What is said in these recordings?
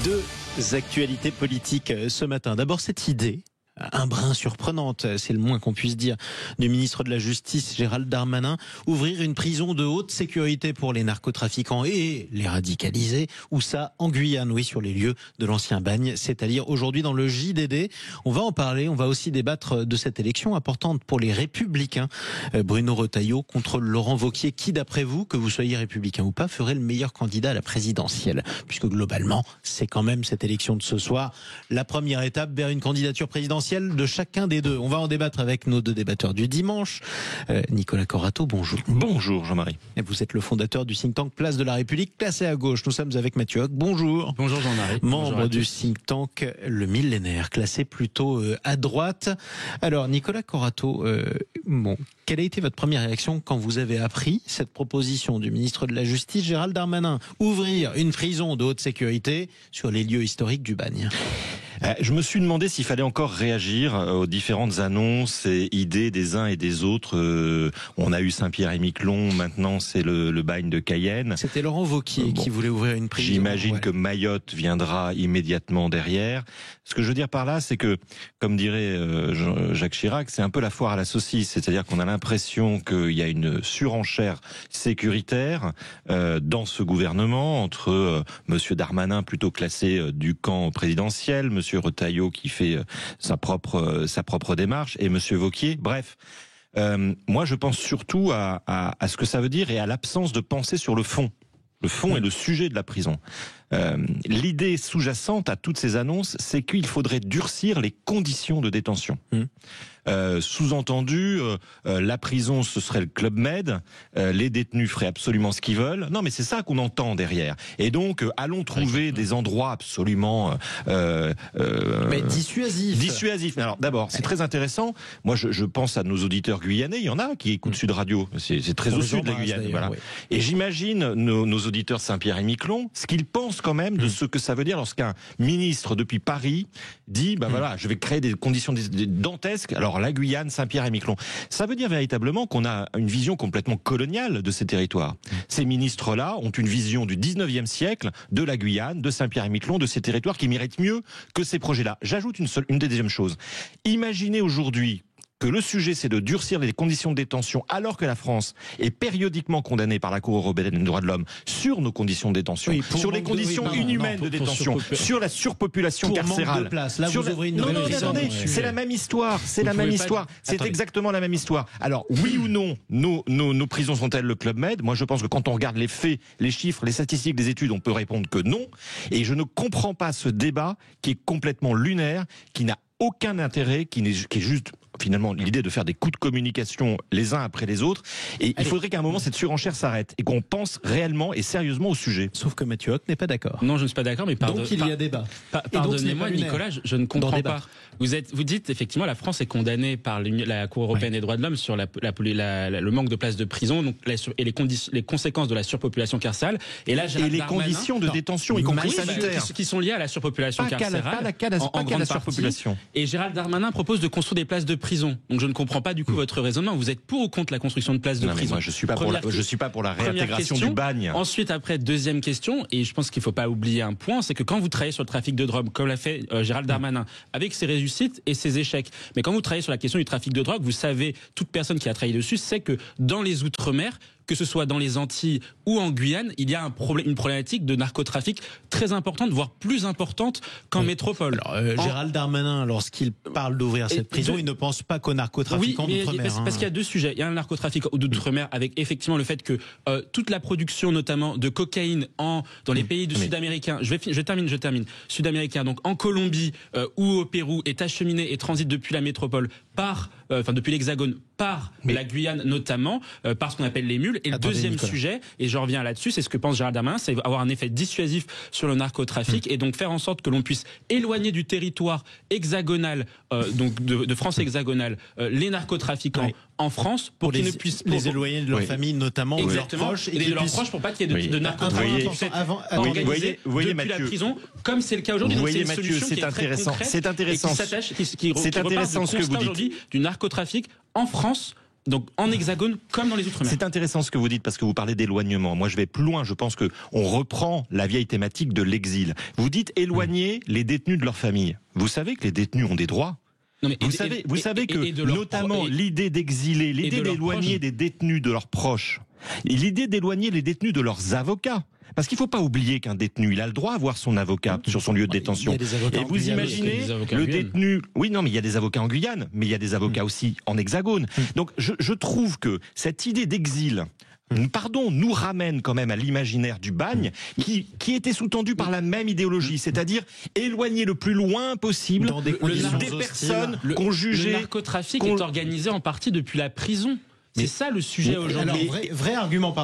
Deux actualités politiques ce matin. D'abord cette idée, un brin surprenante, c'est le moins qu'on puisse dire, du ministre de la Justice Gérald Darmanin, ouvrir une prison de haute sécurité pour les narcotrafiquants et les radicalisés, ou ça en Guyane, oui, sur les lieux de l'ancien bagne, c'est-à-dire aujourd'hui dans le JDD. On va en parler, on va aussi débattre de cette élection importante pour les Républicains. Bruno Retailleau contre Laurent Wauquiez, qui d'après vous, que vous soyez républicain ou pas, ferait le meilleur candidat à la présidentielle, puisque globalement, c'est quand même cette élection de ce soir, la première étape vers une candidature présidentielle de chacun des deux. On va en débattre avec nos deux débatteurs du dimanche. Nicolas Corato, bonjour. Bonjour Jean-Marie. Et vous êtes le fondateur du think tank Place de la République, classé à gauche. Nous sommes avec Mathieu Hoc, bonjour. Bonjour Jean-Marie. Membre du think tank Le Millénaire, classé plutôt à droite. Alors Nicolas Corato, quelle a été votre première réaction quand vous avez appris cette proposition du ministre de la Justice Gérald Darmanin, ouvrir une prison de haute sécurité sur les lieux historiques du bagne? Je me suis demandé s'il fallait encore réagir aux différentes annonces et idées des uns et des autres. On a eu Saint-Pierre-et-Miquelon, maintenant c'est le bagne de Cayenne. C'était Laurent Wauquiez qui voulait ouvrir une prison. J'imagine que Mayotte viendra immédiatement derrière. Ce que je veux dire par là, c'est que, comme dirait Jacques Chirac, c'est un peu la foire à la saucisse. C'est-à-dire qu'on a l'impression qu'il y a une surenchère sécuritaire dans ce gouvernement entre Monsieur Darmanin, plutôt classé du camp présidentiel, Monsieur Retailleau qui fait sa propre démarche, et Monsieur Wauquiez. Bref, moi je pense surtout à ce que ça veut dire et à l'absence de pensée sur le fond. Le fond est le sujet de la prison. L'idée sous-jacente à toutes ces annonces, c'est qu'il faudrait durcir les conditions de détention. Sous-entendu, la prison ce serait le Club Med, les détenus feraient absolument ce qu'ils veulent. Non, mais c'est ça qu'on entend derrière. Et donc, allons trouver des endroits absolument mais dissuasifs. Dissuasifs. Alors, d'abord, c'est très intéressant. Moi, je pense à nos auditeurs guyanais. Il y en a qui écoutent Sud Radio. C'est très au sud de la Guyane. Voilà. Oui. Et j'imagine nos auditeurs de Saint-Pierre-et-Miquelon, ce qu'ils pensent quand même de ce que ça veut dire lorsqu'un ministre depuis Paris dit, voilà, je vais créer des conditions dantesques. Alors, la Guyane, Saint-Pierre-et-Miquelon. Ça veut dire véritablement qu'on a une vision complètement coloniale de ces territoires. Ces ministres-là ont une vision du 19e siècle de la Guyane, de Saint-Pierre-et-Miquelon, de ces territoires qui méritent mieux que ces projets-là. J'ajoute une deuxième chose. Imaginez aujourd'hui que le sujet c'est de durcir les conditions de détention alors que la France est périodiquement condamnée par la Cour européenne des droits de l'homme sur nos conditions de détention, sur les conditions inhumaines de détention, sur la surpopulation carcérale. Là, vous ouvrez une nouvelle prison. C'est la même histoire, c'est la même histoire, c'est exactement la même histoire. Alors oui ou non, nos prisons sont-elles le Club Med? Moi je pense que quand on regarde les faits, les chiffres, les statistiques, les études, on peut répondre que non. Et je ne comprends pas ce débat qui est complètement lunaire, qui n'a aucun intérêt, qui est juste finalement l'idée de faire des coups de communication les uns après les autres. Et il faudrait qu'à un moment cette surenchère s'arrête et qu'on pense réellement et sérieusement au sujet. Sauf que Mathieu Hoc n'est pas d'accord. Non, je ne suis pas d'accord, mais donc il y a débat. Pardonnez-moi, Nicolas, je ne comprends pas. Vous dites effectivement la France est condamnée par la Cour européenne des droits de l'homme sur le manque de places de prison, donc et les conséquences de la surpopulation carcérale. Et là, les conditions de détention, y compris sanitaires, qui sont liées à la surpopulation carcérale. Pas qu'à la surpopulation. Et Gérald Darmanin propose de construire des places de prison. Donc je ne comprends pas du coup votre raisonnement. Vous êtes pour ou contre la construction de places de prison? Moi, je suis pas pour la réintégration du bagne. Ensuite, après, deuxième question, et je pense qu'il faut pas oublier un point, c'est que quand vous travaillez sur le trafic de drogue, comme l'a fait Gérald Darmanin, avec ses réussites et ses échecs, mais quand vous travaillez sur la question du trafic de drogue, vous savez, toute personne qui a travaillé dessus sait que dans les Outre-mer, que ce soit dans les Antilles ou en Guyane, il y a une problématique de narcotrafic très importante, voire plus importante qu'en métropole. Alors, Gérald Darmanin, lorsqu'il parle d'ouvrir cette prison, il ne pense pas qu'aux narcotrafiquants d'outre-mer. Parce qu'il y a deux sujets. Il y a un narcotrafic d'outre-mer avec effectivement le fait que toute la production, notamment de cocaïne dans les pays sud-américains, je termine, sud-américains, donc en Colombie ou au Pérou, est acheminée et transite depuis la métropole depuis l'Hexagone par la Guyane notamment, par ce qu'on appelle les mules. Et le deuxième sujet, et je reviens là-dessus, c'est ce que pense Gérald Darmanin, c'est avoir un effet dissuasif sur le narcotrafic et donc faire en sorte que l'on puisse éloigner du territoire hexagonal, donc de France hexagonale, les narcotrafiquants en France pour qu'ils ne puissent les éloigner de leur famille notamment, ou de leurs proches, et de leurs proches pour pas qu'il y ait de narcotrafic organisé depuis la prison, comme c'est le cas aujourd'hui. Vous voyez Mathieu, c'est intéressant ce que vous dites. Du narcotrafic en France donc en hexagone comme dans les Outre-mer. C'est intéressant ce que vous dites parce que vous parlez d'éloignement. Moi, je vais plus loin. Je pense que on reprend la vieille thématique de l'exil. Vous dites éloigner les détenus de leur famille. Vous savez que les détenus ont des droits. Non, mais vous savez que notamment l'idée d'exiler, l'idée d'éloigner des détenus de leurs proches, l'idée d'éloigner les détenus de leurs avocats. Parce qu'il ne faut pas oublier qu'un détenu, il a le droit à voir son avocat sur son lieu de détention. Et vous imaginez le détenu... Oui, non, mais il y a des avocats en Guyane, mais il y a des avocats aussi en Hexagone. Donc je trouve que cette idée d'exil... nous ramène quand même à l'imaginaire du bagne qui était sous-tendu par la même idéologie, c'est-à-dire éloigner le plus loin possible des personnes qu'on jugeait... Le narcotrafic est organisé en partie depuis la prison. C'est ça le sujet aujourd'hui. Vrai argument,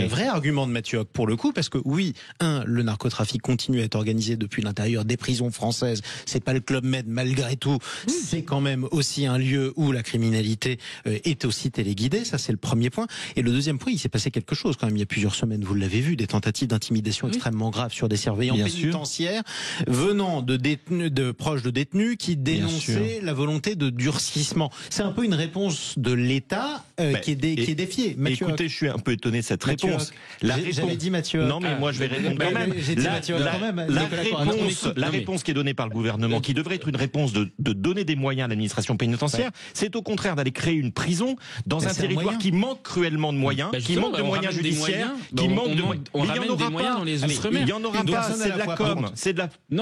vrai argument de Mathieu Hoc pour le coup, parce que oui, le narcotrafic continue à être organisé depuis l'intérieur des prisons françaises. C'est pas le Club Med malgré tout. C'est quand même aussi un lieu où la criminalité est aussi téléguidée. Ça, c'est le premier point. Et le deuxième point, il s'est passé quelque chose quand même il y a plusieurs semaines. Vous l'avez vu, des tentatives d'intimidation extrêmement graves sur des surveillants pénitentiaires venant de détenus, de proches de détenus qui dénonçaient la volonté de durcissement. C'est un peu une réponse de l'État. Qui est défié. Mathieu écoutez, je suis un peu étonné de cette réponse. J'avais dit Mathieu. Non, mais moi je vais répondre quand même. La réponse qui est donnée par le gouvernement, qui devrait être une réponse de donner des moyens à l'administration pénitentiaire, c'est au contraire d'aller créer une prison dans un territoire qui manque cruellement de moyens, qui manque de moyens judiciaires, qui manque de moyens. Mais il n'y en aura pas. Il n'y en aura pas. C'est de la com.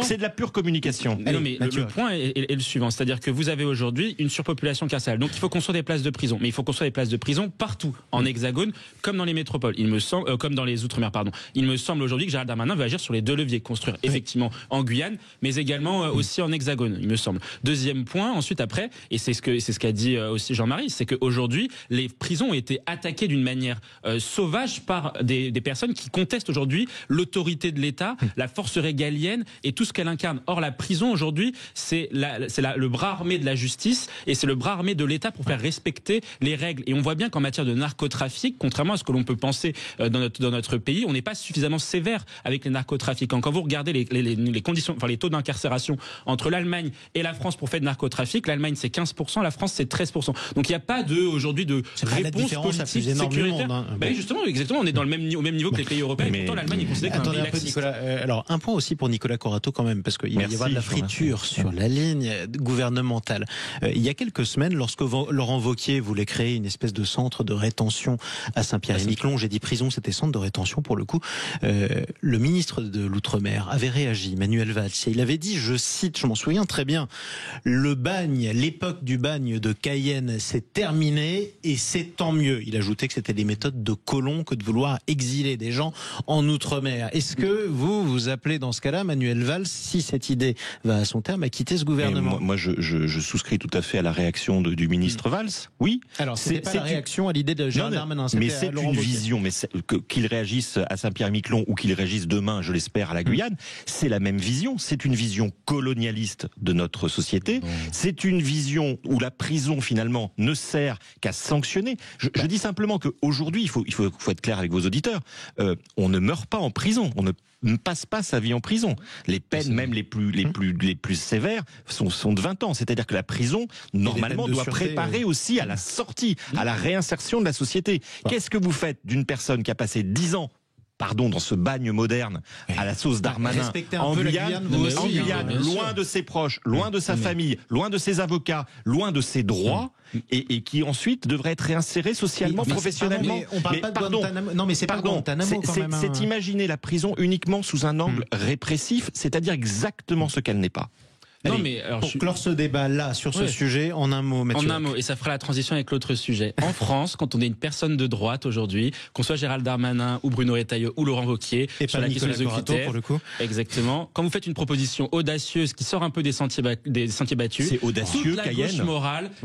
C'est de la pure communication. Non, mais le point est le suivant, c'est-à-dire que vous avez aujourd'hui une surpopulation carcérale. Donc il faut construire des places de prison, mais il faut construire des places de prison partout, en hexagone, comme dans les métropoles. Il me semble, comme dans les Outre-mer, pardon. Il me semble aujourd'hui que Gérald Darmanin veut agir sur les deux leviers, construire effectivement en Guyane, mais également aussi en hexagone, il me semble. Deuxième point, ensuite après, et c'est ce qu'a dit aussi Jean-Marie, c'est qu'aujourd'hui, les prisons ont été attaquées d'une manière sauvage par des personnes qui contestent aujourd'hui l'autorité de l'État, la force régalienne et tout ce qu'elle incarne. Or, la prison aujourd'hui, c'est le bras armé de la justice et c'est le bras armé de l'État pour faire respecter les règles. Et on voit bien qu'en matière de narcotrafic, contrairement à ce que l'on peut penser dans notre pays, on n'est pas suffisamment sévère avec les narcotrafiquants. Quand vous regardez les conditions, enfin les taux d'incarcération entre l'Allemagne et la France pour faire de narcotrafic, l'Allemagne c'est 15%, la France c'est 13%. Donc il n'y a pas réponse politique sécuritaire. Justement, exactement, on est au même niveau que les pays européens. Et pourtant l'Allemagne est considérée comme un pays laxiste. Alors un point aussi pour Nicolas Corato quand même, parce qu'il va y avoir de la friture sur la ligne gouvernementale. Il y a quelques semaines, lorsque Laurent Wauquiez voulait créer une espèce de centre de rétention à Saint-Pierre-et-Miquelon, j'ai dit prison, c'était centre de rétention pour le coup, le ministre de l'Outre-mer avait réagi, Manuel Valls, et il avait dit, je cite, je m'en souviens très bien, le bagne, l'époque du bagne de Cayenne, c'est terminé et c'est tant mieux. Il ajoutait que c'était des méthodes de colons que de vouloir exiler des gens en Outre-mer. Est-ce que vous appelez dans ce cas-là Manuel Valls, si cette idée va à son terme, à quitter ce gouvernement? Moi, je souscris tout à fait à la réaction du ministre Valls. Oui. Alors, c'est pas la réaction à l'idée de Gérald Darmanin. Mais c'est une vision, qu'il réagisse à Saint-Pierre-et-Miquelon ou qu'il réagisse demain, je l'espère, à la Guyane, c'est la même vision. C'est une vision colonialiste de notre société. C'est une vision où la prison, finalement, ne sert qu'à sanctionner. Je dis simplement qu'aujourd'hui, il faut être clair avec vos auditeurs, on ne meurt pas en prison. On ne passe pas sa vie en prison. Les peines, même les plus sévères, sont de 20 ans. C'est-à-dire que la prison, normalement, doit préparer aussi à la sortie, à la réinsertion de la société. Qu'est-ce que vous faites d'une personne qui a passé 10 ans dans ce bagne moderne, à la sauce Darmanin, en Guyane, loin de ses proches, loin de sa famille, loin de ses avocats, loin de ses droits, et qui ensuite devrait être réinséré socialement, professionnellement. On parle pas de Guantanamo. Non, mais c'est pas Guantanamo quand même. C'est imaginer la prison uniquement sous un angle répressif, c'est-à-dire exactement ce qu'elle n'est pas. Non, mais alors, pour clore ce débat-là sur ce sujet, en un mot, Mathieu. En un mot, et ça fera la transition avec l'autre sujet. En France, quand on est une personne de droite aujourd'hui, qu'on soit Gérald Darmanin ou Bruno Retailleau ou Laurent Wauquiez, et sur la question des OQTF, pour le coup. Exactement. Quand vous faites une proposition audacieuse qui sort un peu des sentiers battus, c'est audacieux,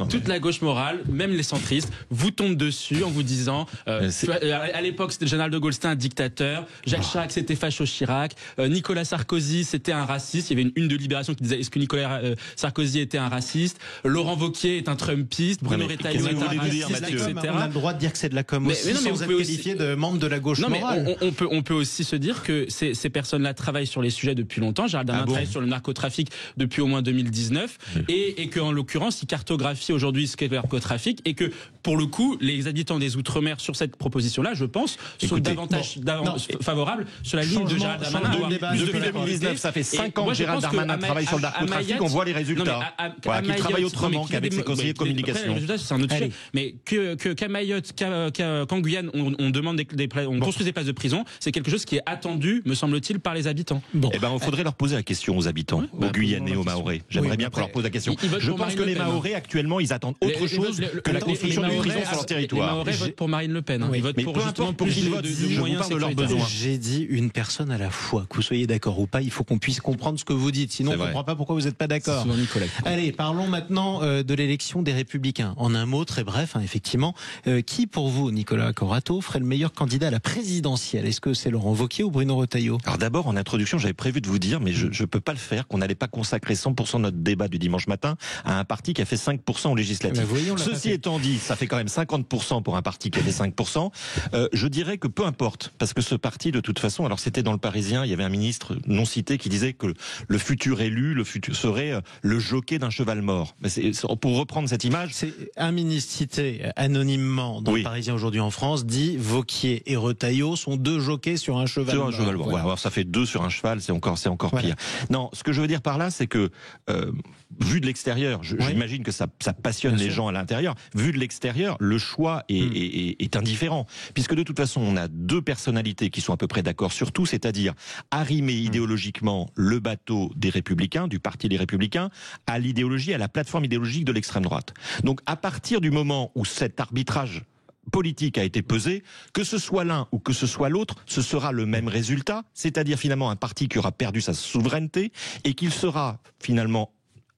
toute la gauche morale, même les centristes, vous tombent dessus en vous disant, à l'époque c'était le général de Gaulle, c'était un dictateur, Jacques Chirac c'était facho Chirac, Nicolas Sarkozy c'était un raciste. Il y avait une de Libération qui disait, est-ce que Nicolas Nicolas Sarkozy était un raciste, Laurent Wauquiez est un Trumpiste, Bruno Retailleau est un raciste, etc. On a le droit de dire que c'est de la com aussi, sans être qualifié de membre de la gauche morale. On peut aussi se dire que ces personnes-là travaillent sur les sujets depuis longtemps. Gérald Darmanin travaille sur le narcotrafic depuis au moins 2019 et qu'en l'occurrence, il cartographie aujourd'hui ce qu'est le narcotrafic et que, pour le coup, les habitants des Outre-mer sur cette proposition-là, je pense, sont davantage favorables sur la ligne de Gérald Darmanin. Depuis 2019, ça fait 5 ans que Gérald Darmanin travaille sur le narcotrafic, on voit les résultats. Qu'il travaille autrement qu'avec ses conseillers de communication. Les résultats, c'est un autre sujet. Mais qu'à Mayotte, qu'en Guyane, on demande on construit des places de prison, c'est quelque chose qui est attendu, me semble-t-il, par les habitants. Eh ben, il faudrait leur poser la question aux habitants, aux Guyanais, aux Mahorais. J'aimerais bien qu'on leur pose la question. Je pense que les Mahorais, actuellement, ils attendent autre chose que la construction d'une prison sur leur territoire. Les Mahorais votent pour Marine Le Pen. Ils votent pour justement plus de moyens sécuritaires. J'ai dit une personne à la fois. Que vous soyez d'accord ou pas, il faut qu'on puisse comprendre ce que vous dites. Sinon, on ne comprend pas pourquoi vous n'êtes pas d'accord. Allez, parlons maintenant de l'élection des Républicains. En un mot, très bref, effectivement. Qui, pour vous, Nicolas Corato, ferait le meilleur candidat à la présidentielle? Est-ce que c'est Laurent Wauquiez ou Bruno Retailleau? Alors d'abord, en introduction, j'avais prévu de vous dire, mais je ne peux pas le faire, qu'on n'allait pas consacrer 100% de notre débat du dimanche matin à un parti qui a fait 5% aux législatives. Ceci étant dit, ça fait quand même 50% pour un parti qui a fait 5%. Je dirais que peu importe, parce que ce parti, de toute façon, alors c'était dans le Parisien, il y avait un ministre non cité qui disait que le futur élu, serait le jockey d'un cheval mort. Mais pour reprendre cette image, c'est un ministre cité anonymement dans le Parisien aujourd'hui en France dit Wauquiez et Retailleau sont deux jockeys sur un cheval mort. Voilà. Alors ça fait deux sur un cheval, c'est encore pire. Non, ce que je veux dire par là, c'est que vu de l'extérieur, j'imagine que ça passionne les gens à l'intérieur. Vu de l'extérieur, le choix est indifférent, puisque de toute façon, on a deux personnalités qui sont à peu près d'accord sur tout, c'est-à-dire arrimer idéologiquement le bateau des Républicains, du parti des Républicains, à l'idéologie, à la plateforme idéologique de l'extrême droite. Donc, à partir du moment où cet arbitrage politique a été pesé, que ce soit l'un ou que ce soit l'autre, ce sera le même résultat, c'est-à-dire finalement un parti qui aura perdu sa souveraineté et qu'il sera finalement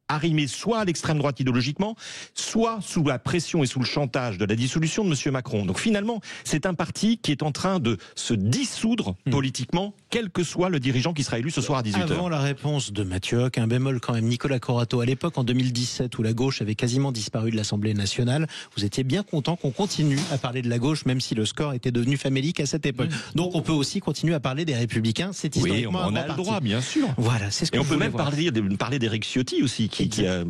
arrimé soit à l'extrême droite idéologiquement, soit sous la pression et sous le chantage de la dissolution de M. Macron. Donc finalement, c'est un parti qui est en train de se dissoudre politiquement, quel que soit le dirigeant qui sera élu ce soir à 18h. Avant la réponse de Mathieu Hoc, un bémol quand même, Nicolas Corato, à l'époque, en 2017, où la gauche avait quasiment disparu de l'Assemblée nationale, vous étiez bien content qu'on continue à parler de la gauche, même si le score était devenu famélique à cette époque. Donc on peut aussi continuer à parler des Républicains, c'est historiquement on a le droit, bien sûr. Voilà, c'est ce que on peut même parler d'Éric Ciotti aussi,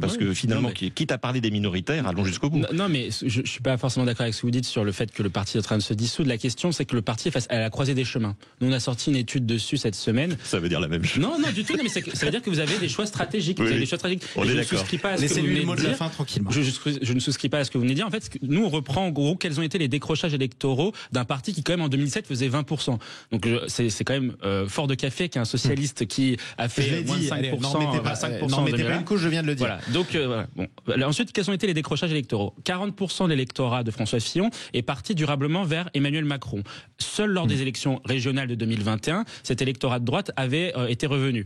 parce que finalement, quitte à parler des minoritaires, allons jusqu'au bout. Non, mais je suis pas forcément d'accord avec ce que vous dites sur le fait que le parti est en train de se dissoudre. La question, c'est que le parti est face à la croisée des chemins. Nous, on a sorti une étude dessus cette semaine. Ça veut dire la même chose. Non, du tout. Non, mais ça veut dire que vous avez des choix stratégiques. Oui, vous avez des choix stratégiques. On est d'accord. Laissez-lui le mot de la fin tranquillement. Je ne souscris pas à ce que vous venez de dire. En fait, nous, on reprend en gros quels ont été les décrochages électoraux d'un parti qui, quand même, en 2007 faisait 20%. Donc, c'est quand même fort de café qu'un socialiste qui a fait moins de 5%. Non, mettez pas une couche, je viens de le dire. Voilà. Donc, voilà. Bon. Ensuite, quels ont été les décrochages électoraux? 40% de l'électorat de François Fillon est parti durablement vers Emmanuel Macron. Seul lors des élections régionales de 2021, cet électorat de droite avait été revenu.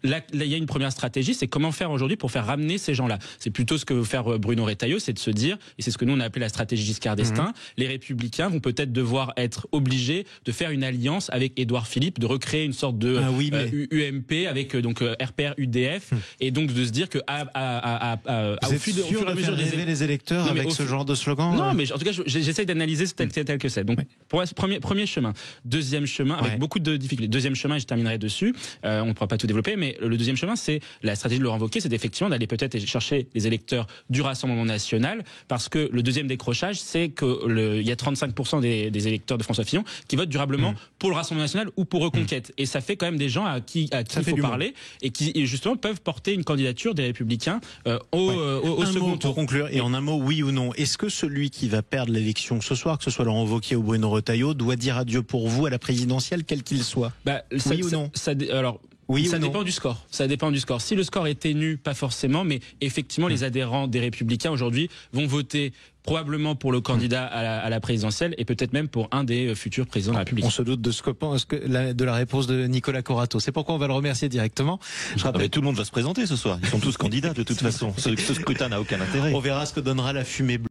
Là, il y a une première stratégie, c'est comment faire aujourd'hui pour faire ramener ces gens-là. C'est plutôt ce que veut faire Bruno Retailleau, c'est de se dire, et c'est ce que nous on a appelé la stratégie Giscard d'Estaing, les Républicains vont peut-être devoir être obligés de faire une alliance avec Édouard Philippe, de recréer une sorte de UMP avec donc RPR UDF, et donc de se dire que vous êtes sûr de faire rêver les électeurs avec ce genre de slogan? Non, mais en tout cas, j'essaye d'analyser tel que c'est. Donc, pour premier chemin. Deuxième chemin, avec beaucoup de difficultés. Deuxième chemin, et je terminerai dessus, on ne pourra pas tout développer, mais le deuxième chemin, c'est la stratégie de Laurent Wauquiez, c'est effectivement d'aller peut-être chercher les électeurs du Rassemblement national, parce que le deuxième décrochage, c'est qu'il y a 35% des électeurs de François Fillon qui votent durablement pour le Rassemblement national ou pour Reconquête. Et ça fait quand même des gens à qui il faut parler, et qui justement peuvent porter une candidature des Républicains au second tour. Pour conclure, et en un mot, oui ou non, est-ce que celui qui va perdre l'élection ce soir, que ce soit Laurent Wauquiez ou Bruno Retailleau, doit dire adieu pour vous à la présidentielle, quel qu'il soit? Oui ou non? Oui, ça dépend du score. Ça dépend du score. Si le score est ténu, pas forcément, mais effectivement, les adhérents des Républicains aujourd'hui vont voter probablement pour le candidat à la présidentielle et peut-être même pour un des futurs présidents de la République. On se doute de la réponse de Nicolas Corato. C'est pourquoi on va le remercier directement. Je rappelle, tout le monde va se présenter ce soir. Ils sont tous candidats de toute façon. Ce scrutin n'a aucun intérêt. On verra ce que donnera la fumée bleue.